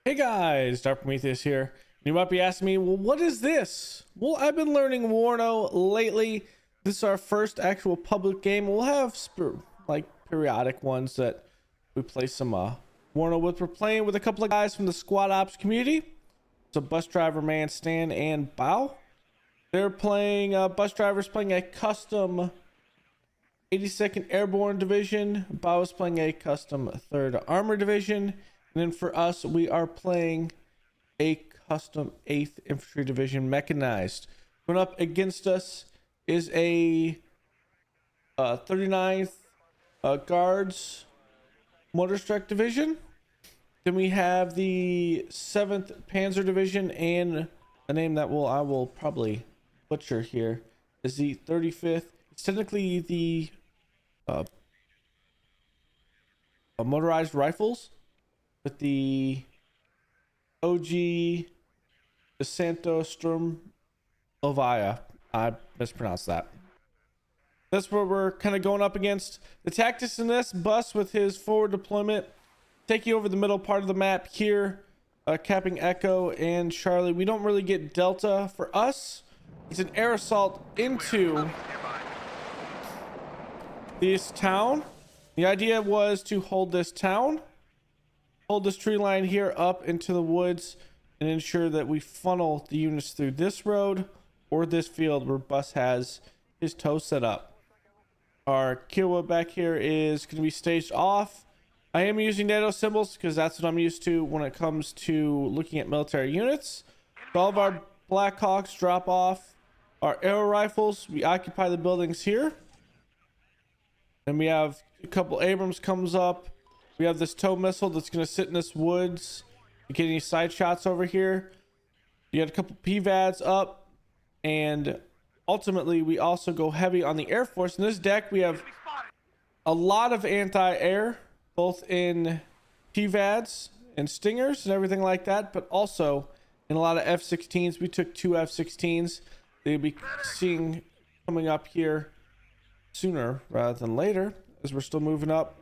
Hey guys, Dark Prometheus here. You might be asking me, well, what is this? Well, I've been learning Warno lately. This is our first actual public game. We'll have like periodic ones that we play some Warno with. We're playing with a couple of guys from the squad ops community. So bus driver, man, Stan, and Bao. They're playing bus drivers playing a custom 82nd Airborne Division. Bao is playing a custom 3rd Armor Division. And then for us, we are playing a custom 8th Infantry Division mechanized. Going up against us is a 39th Guards Motor Strike Division. Then we have the 7th Panzer Division, and a name that I will probably butcher here is the 35th. It's technically the motorized rifles, with the OG DeSanto Sturm Ovia. I mispronounced that. That's what we're kind of going up against. The tactics in this: bus with his forward deployment, taking over the middle part of the map here, capping Echo and Charlie. We don't really get Delta. For us, it's an air assault into this town. The idea was to hold this town, hold this tree line here up into the woods, and ensure that we funnel the units through this road or this field where Bus has his tow set up. Our Kiowa back here is going to be staged off. I am using NATO symbols because that's what I'm used to when it comes to looking at military units. All of our Blackhawks drop off our arrow rifles. We occupy the buildings here, and we have a couple Abrams comes up. We have this tow missile that's going to sit in this woods to get any side shots over here. You got a couple PVADs up, and ultimately we also go heavy on the Air Force. In this deck, we have a lot of anti-air, both in PVADs and Stingers and everything like that, but also in a lot of F-16s. We took 2 F-16s. They'll be seeing coming up here sooner rather than later as we're still moving up.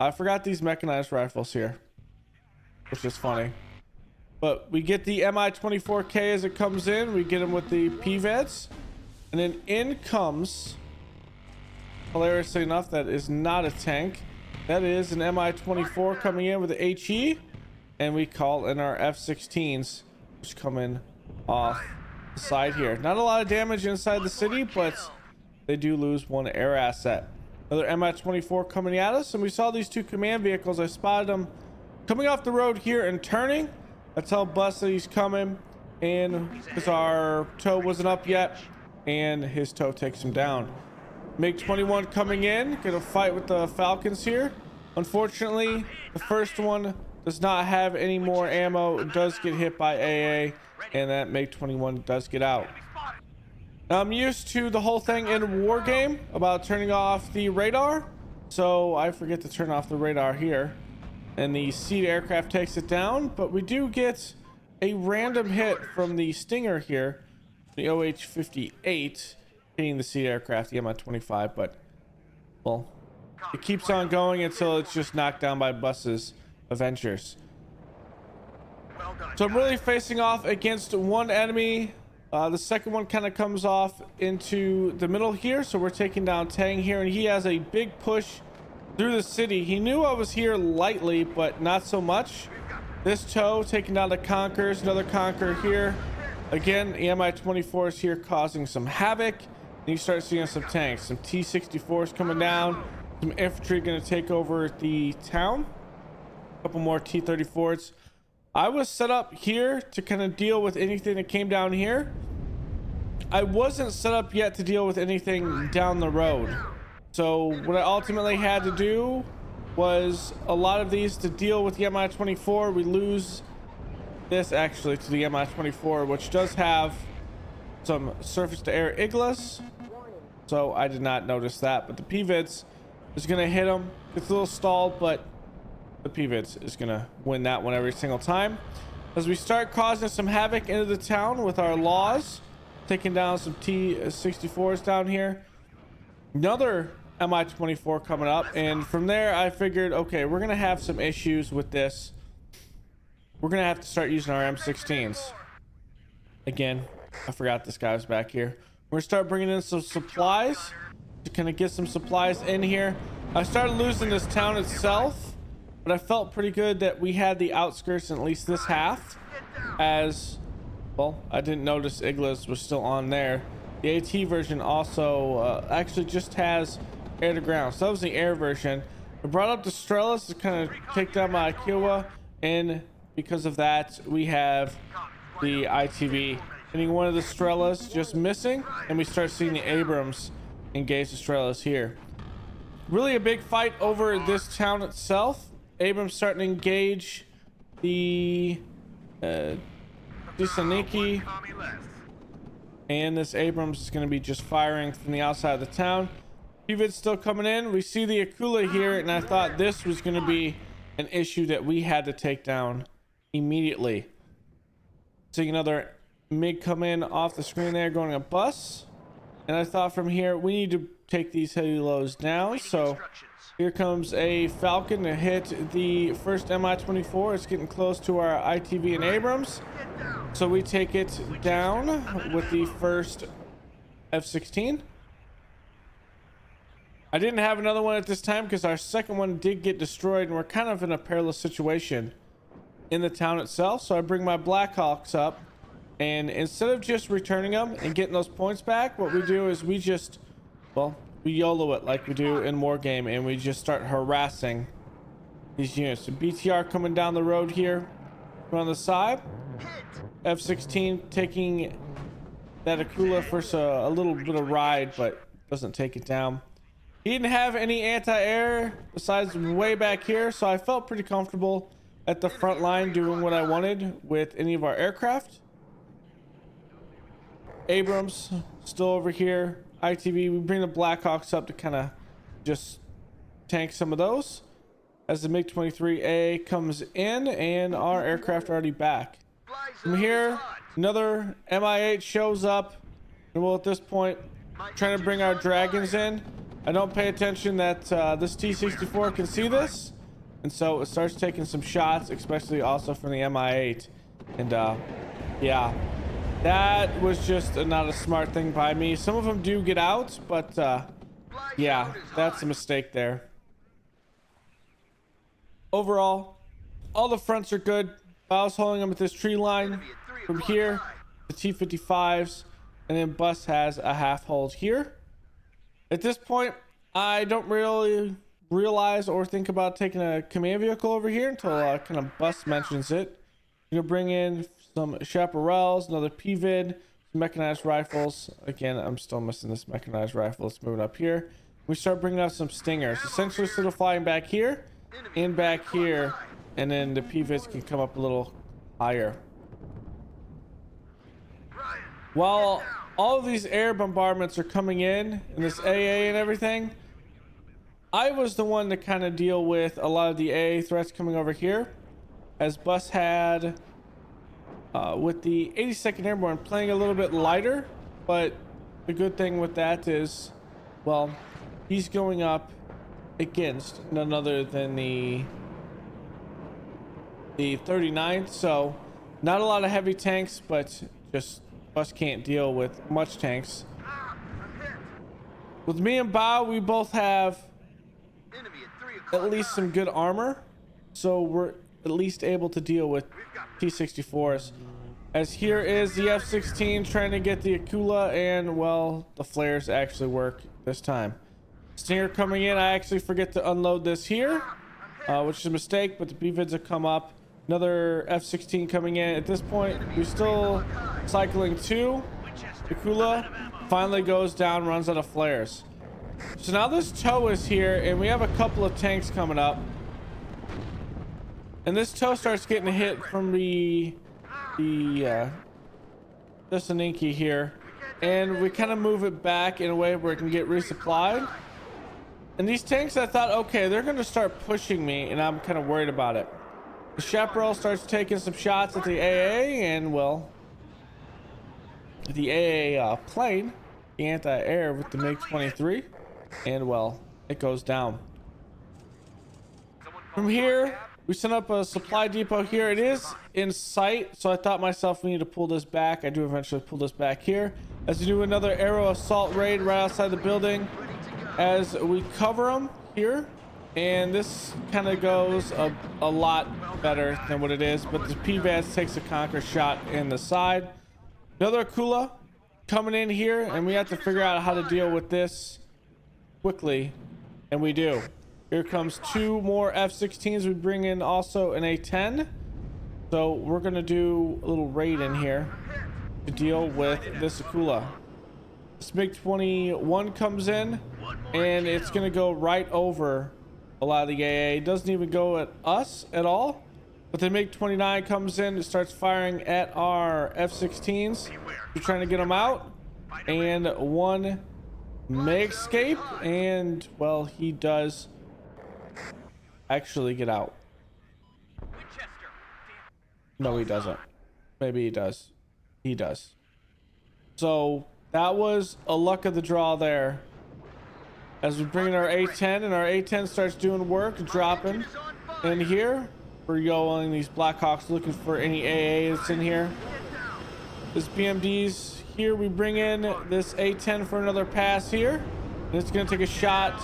I forgot these mechanized rifles here, which is funny. But we get the Mi-24K as it comes in. We get them with the PVEDs. And then in comes, hilariously enough, that is not a tank. That is an Mi-24 coming in with the HE. And we call in our F-16s, which come in off the side here. Not a lot of damage inside the city, but they do lose one air asset. Another Mi-24 coming at us, and we saw these 2 command vehicles. I spotted them coming off the road here and turning. I tell Bus that he's coming, and because our tow wasn't up yet, and his tow takes him down. MiG-21 coming in, gonna fight with the Falcons here. Unfortunately, the first one does not have any more ammo. It does get hit by AA, and that MiG-21 does get out. I'm used to the whole thing in War Game about turning off the radar, so I forget to turn off the radar here, and the seed aircraft takes it down. But we do get a random hit from the Stinger here, the OH-58, hitting the seed aircraft, the Mi-25, but well, it keeps on going until it's just knocked down by Bus's Avengers. So I'm really facing off against one enemy. The second one kind of comes off into the middle here, so we're taking down Tang here, and he has a big push through the city. He knew I was here lightly, but not so much. This tow taking down the Conquerors, another Conqueror here. Again, the Mi-24 is here causing some havoc, and you start seeing some tanks, some T-64s coming down, some infantry going to take over the town, a couple more T-34s. I was set up here to kind of deal with anything that came down here. I wasn't set up yet to deal with anything down the road. So what I ultimately had to do was a lot of these to deal with the Mi-24. We lose this actually to the Mi-24, which does have some surface to air iglas. So I did not notice that, but the PVIDs is going to hit them. It's a little stalled, but the PVIDs is gonna win that one every single time. As we start causing some havoc into the town with our laws, taking down some T-64s down here. Another Mi-24 coming up, and from there I figured, okay, we're gonna have some issues with this we're gonna have to start using our M16s. Again, I forgot this guy was back here. We're gonna start bringing in some supplies to kind of get some supplies in here. I started losing this town itself, but I felt pretty good that we had the outskirts in at least this half. As well, I didn't notice Iglis was still on there. The AT version also actually just has air to ground, so that was the air version. I brought up the Strelas to kind of take down my Kiowa, and because of that we have the ITV hitting one of the Strelas, just missing, and we start seeing the Abrams engage the Strelas here. Really a big fight over this town itself. Abrams starting to engage the Thessaloniki, and this Abrams is going to be just firing from the outside of the town. PVID's still coming in. We see the Akula here, and I thought this was going to be an issue that we had to take down immediately. Seeing another MiG come in off the screen there, going a bus, and I thought from here we need to take these heavy lows down. So here comes a Falcon to hit the first Mi-24. It's getting close to our ITV and Abrams, so we take it down with the first F-16. I didn't have another one at this time because our second one did get destroyed, and we're kind of in a perilous situation in the town itself. So I bring my Blackhawks up, and instead of just returning them and getting those points back, what we do is we just, well, we YOLO it like we do in war game, and we just start harassing these units. So BTR coming down the road here on the side. F-16 taking that Akula for a little bit of ride, but doesn't take it down. He didn't have any anti-air besides way back here, so I felt pretty comfortable at the front line doing what I wanted with any of our aircraft. Abrams still over here. ITV, we bring the Blackhawks up to kind of just tank some of those as the MiG-23A comes in, and our aircraft are already back. From here, another Mi-8 shows up, and we'll at this point trying to bring our Dragons in. I don't pay attention that this T-64 can see this, and so it starts taking some shots, especially also from the Mi-8. And yeah, that was just not a smart thing by me. Some of them do get out, but yeah, that's a mistake there. Overall, all the fronts are good. I was holding them at this tree line from here, the T-55s, and then Bus has a half hold here. At this point, I don't really realize or think about taking a command vehicle over here until kind of Bus mentions it. I'm gonna bring in some chaparrals, another PVID, some mechanized rifles. Again, I'm still missing this mechanized rifle. Let's move it up here. We start bringing up some Stingers, essentially sort of flying back here and back here, and then the PVIDs can come up a little higher. While all of these air bombardments are coming in and this AA and everything, I was the one to kind of deal with a lot of the AA threats coming over here, as Bus had with the 82nd Airborne playing a little bit lighter. But the good thing with that is, well, he's going up against none other than the 39th, so not a lot of heavy tanks, but just Bus can't deal with much tanks. With me and Bao, we both have at least some good armor, so we're at least able to deal with T-64s. As here is the F-16 trying to get the Akula, and well, the flares actually work this time. Stinger coming in. I actually forget to unload this here, which is a mistake, but the BVIDs have come up. Another F-16 coming in. At this point, we're still cycling two. Akula finally goes down, runs out of flares. So now this tow is here, and we have a couple of tanks coming up. And this tow starts getting hit from the Thessaloniki here, and we kind of move it back in a way where it can get resupplied. And these tanks, I thought, okay, they're going to start pushing me, and I'm kind of worried about it. The Chaparral starts taking some shots at the AA, and well, the AA plane, the anti-air with the MiG-23, and well, it goes down. From here, we sent up a supply depot here. It is in sight, so I thought myself we need to pull this back. I do eventually pull this back here as we do another aero assault raid right outside the building as we cover them here. And this kind of goes a lot better than what it is, but the PVADS takes a conquer shot in the side. Another Akula coming in here, and we have to figure out how to deal with this quickly, and we do. Here comes 2 more F-16s. We bring in also an A-10, so we're gonna do a little raid in here to deal with this Akula. This MiG-21 comes in, and it's gonna go right over a lot of the AA. It doesn't even go at us at all, but the MiG-29 comes in and starts firing at our F-16s. We're trying to get them out, and one may escape, and well, he does actually get out. No, he doesn't. Maybe he does. He does. So that was a luck of the draw there. As we bring in our A-10, and our A-10 starts doing work, dropping in here. We're yoing these Blackhawks, looking for any AA that's in here. This BMD's here. We bring in this A-10 for another pass here, and it's going to take a shot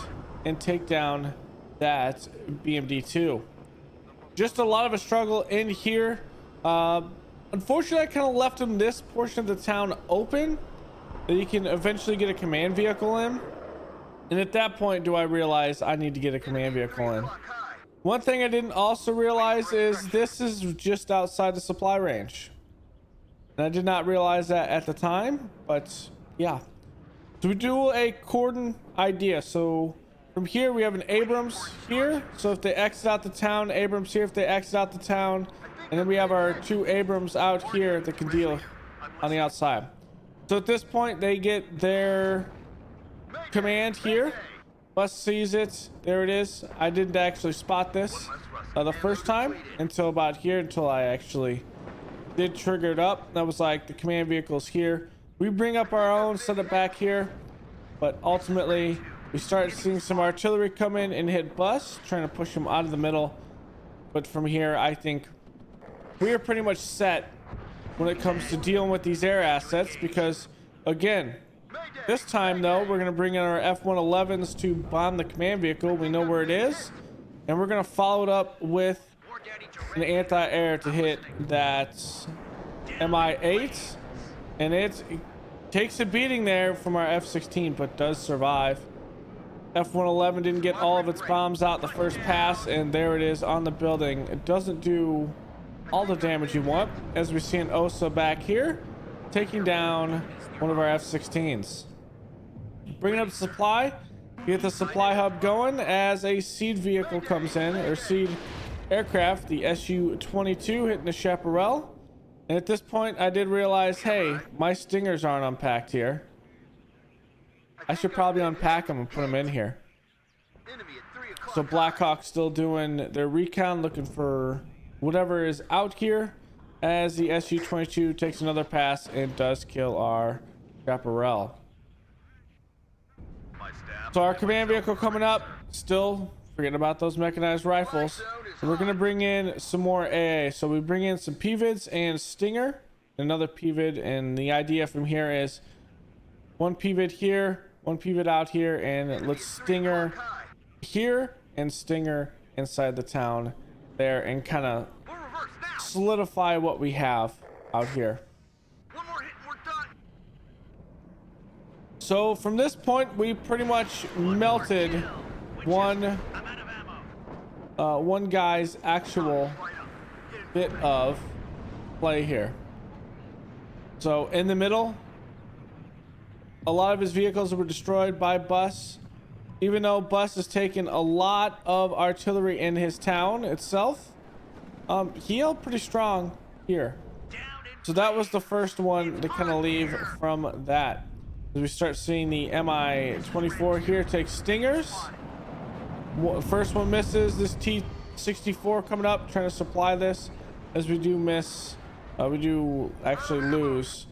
and take down that BMD-2. Just a lot of a struggle in here. Unfortunately, I kind of left him this portion of the town open that you can eventually get a command vehicle in. And at that point, do I realize I need to get a command vehicle in. One thing I didn't also realize is this is just outside the supply range. And I did not realize that at the time, but yeah. So we do a cordon idea. So from here, we have an Abrams here. So if they exit out the town, Abrams here if they exit out the town. And then we have our 2 Abrams out here that can deal on the outside. So at this point, they get their command here. Bus sees it. There it is. I didn't actually spot this the first time until about here, until I actually did trigger it up. That was like the command vehicle's here. We bring up our own, set it back here, but ultimately we start seeing some artillery come in and hit bus, trying to push them out of the middle. But from here, I think we are pretty much set when it comes to dealing with these air assets, because again, this time though, we're going to bring in our F-111s to bomb the command vehicle. We know where it is, and we're going to follow it up with an anti-air to hit that Mi-8, and it takes a beating there from our F-16, but does survive. F-111 didn't get all of its bombs out the first pass, and there it is on the building. It doesn't do all the damage you want, as we see an OSA back here taking down one of our F-16s. Bringing up supply, get the supply hub going as a seed vehicle comes in, or seed aircraft, the Su-22 hitting the chaparral. And at this point I did realize, hey, my stingers aren't unpacked here. I should probably unpack them and put them in here. So Blackhawk's still doing their recon, looking for whatever is out here, as the Su-22 takes another pass and does kill our chaparral. So our command vehicle coming up, still forgetting about those mechanized rifles. So we're going to bring in some more AA. So we bring in some PVIDs and Stinger, another PVID, and the idea from here is one PVID here, one PVID out here, and let's Stinger here and Stinger inside the town there, and kind of solidify what we have out here. So from this point, we pretty much melted one guy's actual bit of play here. So in the middle, a lot of his vehicles were destroyed by Bus. Even though Bus has taken a lot of artillery in his town itself, he held pretty strong here. So that was the first one to kind of leave from that. As we start seeing the Mi-24 here take Stingers. First one misses. This T-64 coming up, trying to supply this. As we do miss, we do actually lose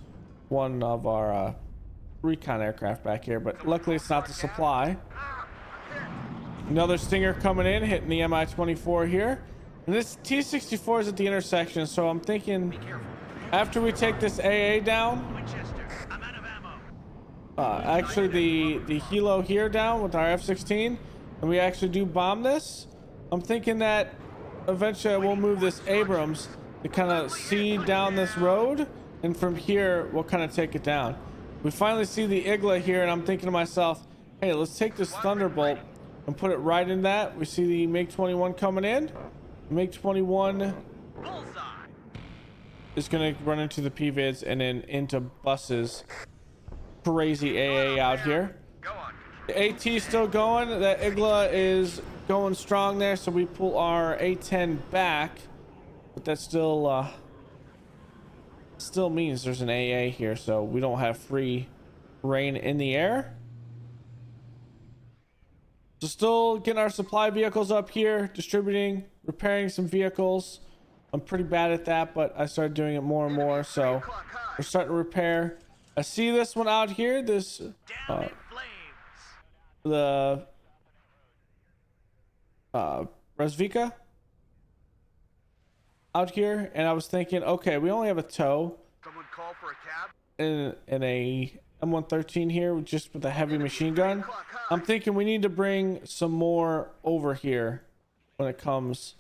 one of our recon aircraft back here, but luckily it's not the supply. Another Stinger coming in, hitting the Mi-24 here. And this T-64 is at the intersection, so I'm thinking after we take this AA down, actually the helo here down with our F-16, and we actually do bomb this, I'm thinking that eventually we'll move this Abrams to kind of see down this road, and from here we'll kind of take it down. We finally see the Igla here, and I'm thinking to myself, hey, let's take this Thunderbolt and put it right in that. We see the MiG-21 coming in. MiG-21 is going to run into the PVids and then into buses. Crazy AA out here. The AT still going. That Igla is going strong there, so we pull our A-10 back, but that still means there's an AA here, so we don't have free reign in the air. So still getting our supply vehicles up here, distributing, repairing some vehicles. I'm pretty bad at that, but I started doing it more and more, so we're starting to repair. I see this one out here, this the Razvika out here, and I was thinking, okay, we only have a tow in a M113 here, just with a heavy machine gun. I'm thinking we need to bring some more over here when it comes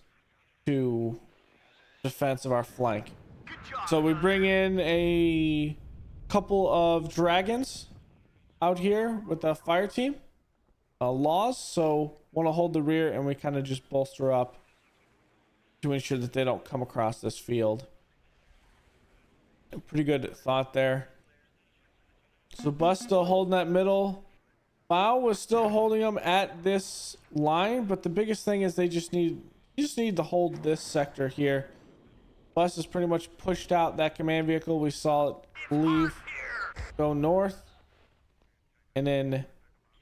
to defense of our flank. So we bring in a couple of dragons out here with the fire team, laws, so want to hold the rear, and we kind of just bolster up to ensure that they don't come across this field. A pretty good thought there. So bus still holding that middle. Bao was still holding them at this line, but the biggest thing is they just need to hold this sector here. Bus is pretty much pushed out that command vehicle. We saw it leave, go north, and then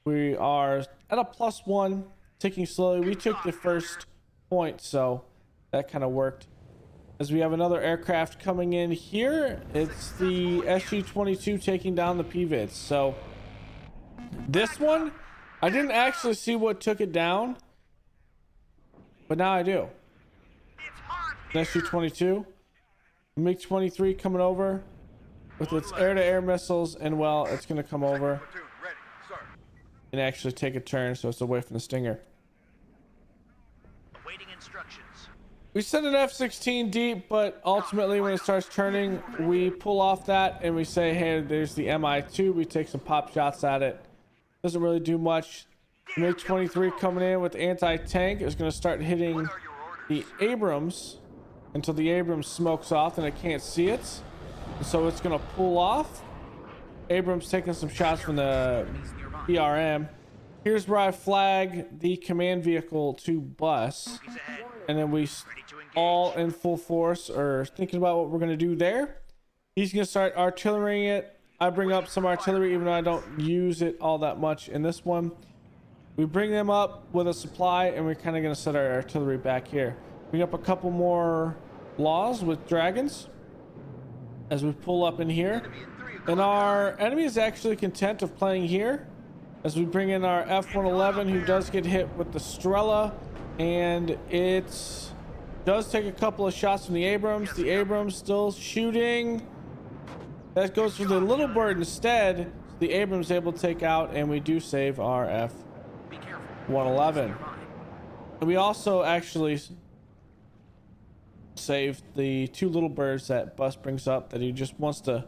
we are at a +1, ticking slowly. We took the first point, so that kind of worked. As we have another aircraft coming in here, it's the SG-22 taking down the PVids. So this one, I didn't actually see what took it down, but now I do. SG-22, MiG-23 coming over with its air-to-air missiles, and well, it's going to come over and actually take a turn, so it's away from the Stinger. Awaiting instructions. We send an F-16 deep, but ultimately when it starts turning, we pull off that and we say, hey, there's the Mi-2. We take some pop shots at it. Doesn't really do much. MiG-23 coming in with anti-tank is going to start hitting the Abrams until the Abrams smokes off and it can't see it. And so it's going to pull off. Abrams taking some shots from the PRM. Here's where I flag the command vehicle to bus, and then we all in full force are thinking about what we're going to do there. He's going to start artillerying it. I bring up some artillery, even though I don't use it all that much in this one. We bring them up with a supply, and we're kind of going to set our artillery back here. Bring up a couple more laws with dragons as we pull up in here. And our enemy is actually content of playing here as we bring in our F-111, who does get hit with the Strela, and it does take a couple of shots from the Abrams. The Abrams still shooting. That goes for the little bird instead. The Abrams able to take out, and we do save our F-111. And we also actually saved the two little birds that Bus brings up that he just wants to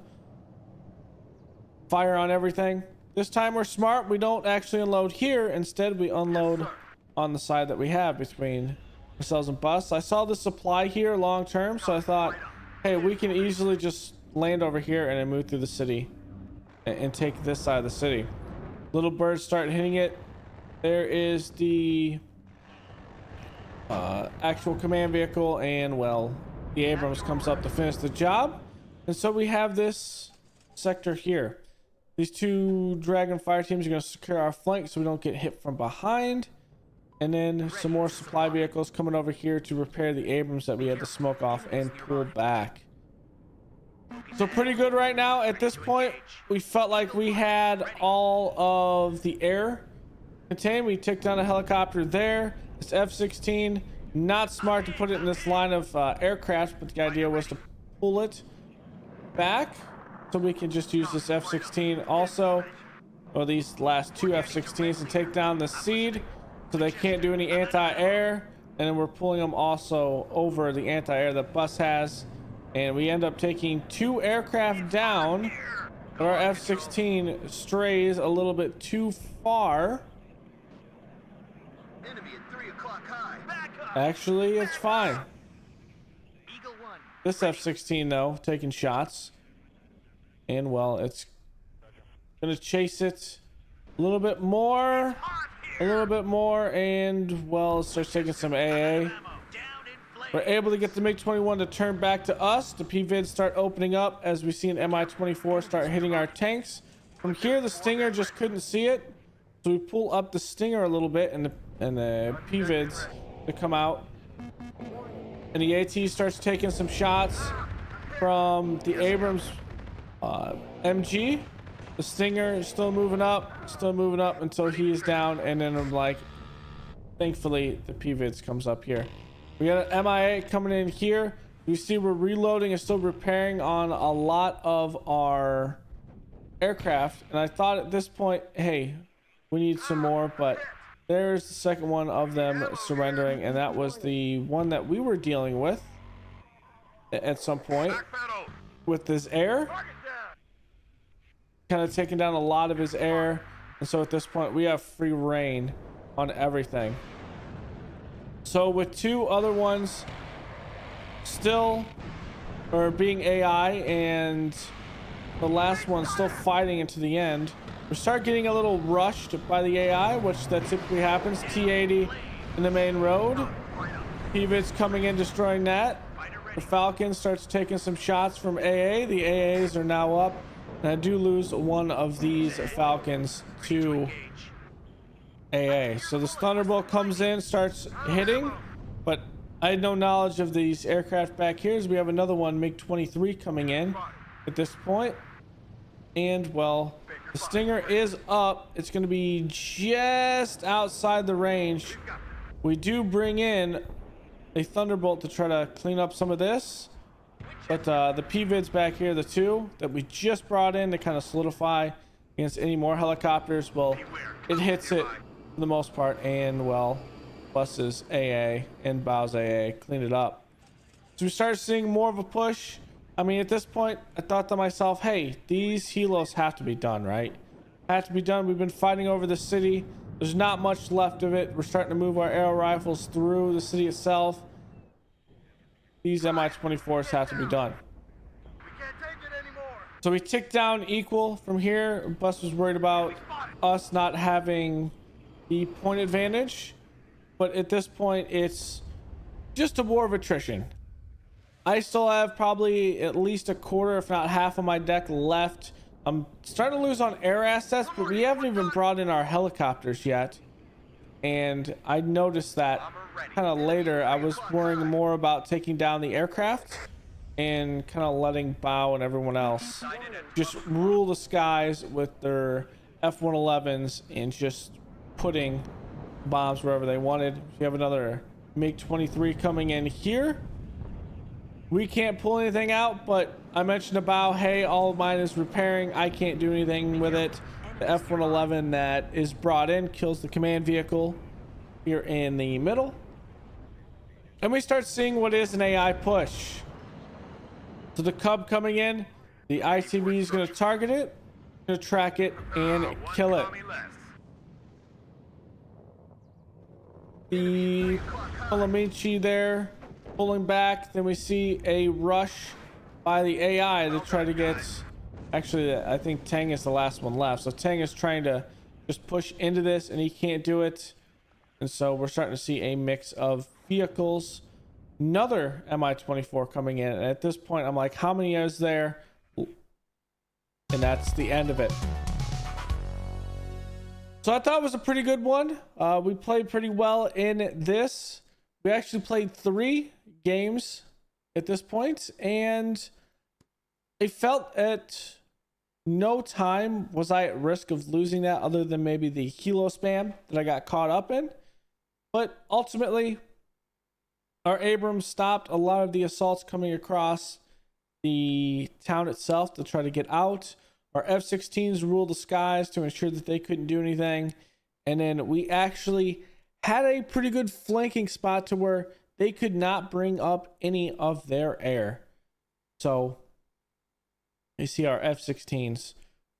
fire on everything. This time we're smart. We don't actually unload here. Instead, we unload on the side that we have between ourselves and Bus. I saw the supply here long term, so I thought, hey, we can easily just land over here and then move through the city and take this side of the city. Little birds start hitting it. There is the actual command vehicle, and well, the Abrams comes up to finish the job. And so we have this sector here. These two Dragon fire teams are going to secure our flank so we don't get hit from behind. And then some more supply vehicles coming over here to repair the Abrams that we had to smoke off and pull back. So pretty good right now. At this point, we felt like we had all of the air contained. We took down a helicopter there. This F-16 Not smart to put it in this line of aircraft, but the idea was to pull it back so we can just use this F-16 also, or these last two F-16s, to take down the seed so they can't do any anti-air. And then we're pulling them also over the anti-air that bus has, and we end up taking 2 aircraft down. But our F-16 strays a little bit too far. Actually, it's fine. This F-16 though, taking shots, and well, it's gonna chase it a little bit more, and well, it starts taking some AA. We're able to get the MiG-21 to turn back to us. The PVids start opening up as we see an Mi-24 start hitting our tanks. From here, the Stinger just couldn't see it, so we pull up the Stinger a little bit, and the PVids to come out. And the AT starts taking some shots from the Abrams MG. The Stinger is still moving up until he is down, and then I'm like, thankfully the PVids comes up here. We got an MIA coming in here. You see we're reloading and still repairing on a lot of our aircraft, and I thought at this point, hey, we need some more, but there's the second one of them surrendering, and that was the one that we were dealing with at some point with his air, kind of taking down a lot of his air. And so at this point we have free reign on everything. So with 2 other ones still being AI and the last one still fighting into the end, we start getting a little rushed by the AI, which that typically happens. T-80 in the main road, PVids coming in, destroying that. The Falcon starts taking some shots from AA. The AAs are now up, and I do lose one of these Falcons to AA. So this Thunderbolt comes in, starts hitting, but I had no knowledge of these aircraft back here, as we have another one, MiG-23, coming in at this point. And well, the Stinger is up. It's going to be just outside the range. We do bring in a Thunderbolt to try to clean up some of this, but the PVids back here, the 2 that we just brought in to kind of solidify against any more helicopters, well, it hits it for the most part, and well, buses AA and bows AA clean it up. So we start seeing more of a push. I mean, at this point, I thought to myself, hey, these helos have to be done, right? Have to be done. We've been fighting over the city. There's not much left of it. We're starting to move our arrow rifles through the city itself. These Mi-24s have to be done. So we tick down equal from here. Bus was worried about us not having the point advantage, but at this point, it's just a war of attrition. I still have probably at least a quarter, if not half, of my deck left. I'm starting to lose on air assets, but we haven't even brought in our helicopters yet. And I noticed that kind of later. I was worrying more about taking down the aircraft and kind of letting Bow and everyone else just rule the skies with their F-111s and just putting bombs wherever they wanted. We have another MiG-23 coming in here. We can't pull anything out, but I mentioned about, hey, all of mine is repairing. I can't do anything with it. The F-111 that is brought in kills the command vehicle here in the middle. And we start seeing what is an AI push. So the Cub coming in, the ITV is going to target it, going to track it, and kill it. The Kalamichi there pulling back. Then we see a rush by the AI to try to get, actually I think Tang is the last one left, so Tang is trying to just push into this and he can't do it, and so we're starting to see a mix of vehicles. Another Mi-24 coming in, and at this point I'm like, how many is there? And that's the end of it. So I thought it was a pretty good one. We played pretty well in this. We actually played 3 games at this point, and it felt at no time was I at risk of losing that, other than maybe the helo spam that I got caught up in. But ultimately, Our Abrams stopped a lot of the assaults coming across the town itself to try to get out. Our F-16s ruled the skies to ensure that they couldn't do anything. And then we actually had a pretty good flanking spot to where they could not bring up any of their air. So you see our F-16s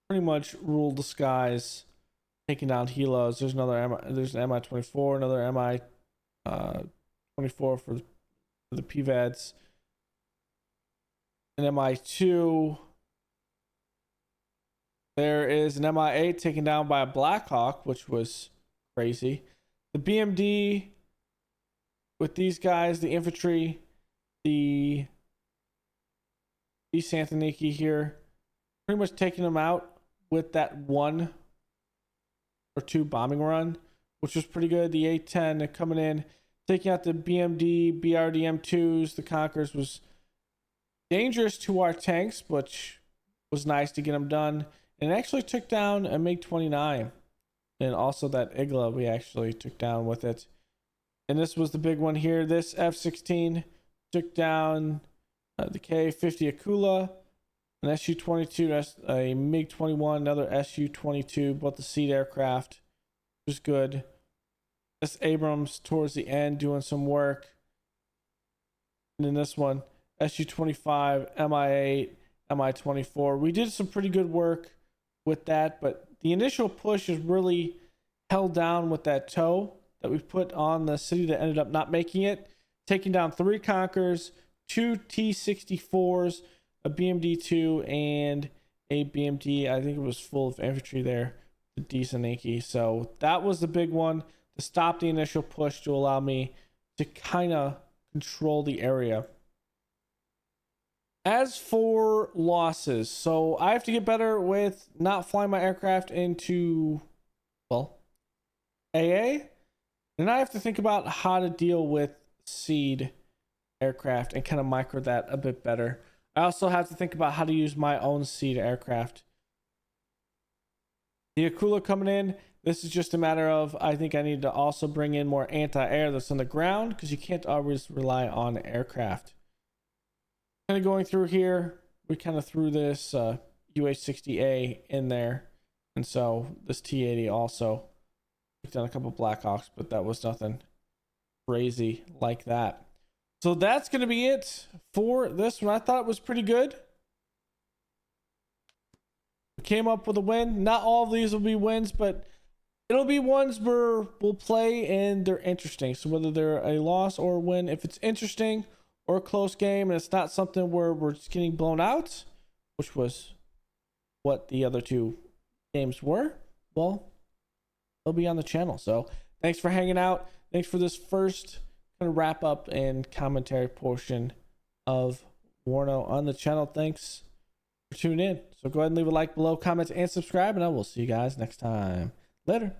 pretty much ruled the skies, taking down helos. There's an Mi-24, another Mi-24 for the PVADs, an Mi-2. There is an Mi-8 taken down by a Black Hawk, which was crazy. The BMD with these guys, the infantry, the Santhaniki here, pretty much taking them out with that 1 or 2 bombing run, which was pretty good. The A-10 coming in, taking out the BMD, BRDM-2s, the Conquerors was dangerous to our tanks, which was nice to get them done. And actually took down a MiG-29. And also that Igla we actually took down with it. And this was the big one here. This F-16 took down the K-50 Akula, an Su-22, a MiG-21, another Su-22, both the seed aircraft, which was good. This Abrams towards the end doing some work. And then this one, Su-25, Mi-8, Mi-24. We did some pretty good work with that, but the initial push is really held down with that tow that we put on the city that ended up not making it, taking down 3 Conquerors, 2 T-64s, a BMD-2, and a BMD. I think it was full of infantry there, the Desaniki. So that was the big one to stop the initial push to allow me to kind of control the area. As for losses, so I have to get better with not flying my aircraft into, well, AA. And I have to think about how to deal with seed aircraft and kind of micro that a bit better. I also have to think about how to use my own seed aircraft. The Akula coming in, this is just a matter of, I think I need to also bring in more anti-air that's on the ground, because you can't always rely on aircraft. Kind of going through here, we kind of threw this UH-60A in there, and so this T-80 also took down a couple Blackhawks, but that was nothing crazy like that. So that's going to be it for this one. I thought it was pretty good. We came up with a win. Not all of these will be wins, but it'll be ones where we'll play and they're interesting. So whether they're a loss or a win, if it's interesting or a close game and it's not something where we're just getting blown out, which was what the other 2 games were, well, they'll be on the channel. So thanks for hanging out. Thanks for this first kind of wrap up and commentary portion of Warno on the channel. Thanks for tuning in. So go ahead and leave a like below, comment, and subscribe, and I will see you guys next time. Later.